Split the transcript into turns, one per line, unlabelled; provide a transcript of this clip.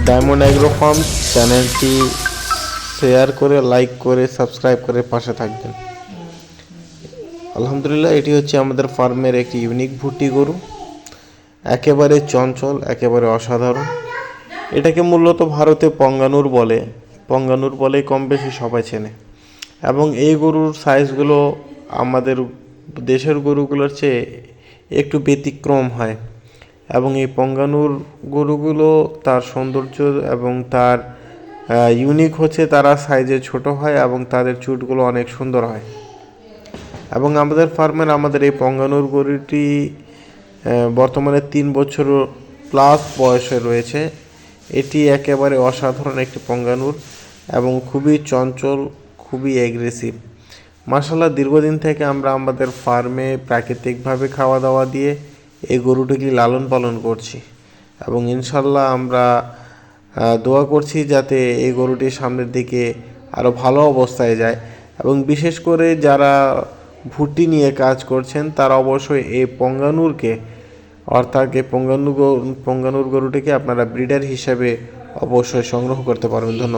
Diamond agro farm চ্যানেলটি share করে, like করে, সাবস্ক্রাইব করে পাশে থাকবেন। আলহামদুলিল্লাহ, এটি হচ্ছে আমাদের ফার্মের একটি ইউনিক ভুট্টি গরু, একেবারে চঞ্চল, একেবারে অসাধারণ। এটাকে মূলত ভারতে পঙ্গানুর বলে কম বেশি সবাই চেনে। এবং এই গরুর সাইজগুলো আমাদের দেশের গরুগুলোর চেয়ে একটু ব্যতিক্রম হয়। এবং এই পঙ্গানুর গরুগুলো তার সৌন্দর্য এবং তার ইউনিক হচ্ছে তারা সাইজে ছোট হয় এবং তাদের চুটগুলো অনেক সুন্দর হয়। এবং আমাদের এই পঙ্গানুর গরুটি বর্তমানে 3 বছর প্লাস বয়সে রয়েছে। এটি একেবারে অসাধারণ একটি পঙ্গানুর এবং খুবই চঞ্চল, খুবই অ্যাগ্রেসিভ। মাশাআল্লাহ, দীর্ঘদিন থেকে আমরা আমাদের ফার্মে প্রাকৃতিকভাবে খাওয়া দাওয়া দিয়ে এই গরুটিকে লালন পালন করছি এবং ইনশাল্লাহ আমরা দোয়া করছি যাতে এই গরুটি সামনের দিকে আরও ভালো অবস্থায় যায়। এবং বিশেষ করে যারা ভুট্টি নিয়ে কাজ করছেন তারা অবশ্যই এই পঙ্গানুর গরুটিকে আপনারা ব্রিডার হিসেবে অবশ্যই সংগ্রহ করতে পারবেন। ধন্যবাদ।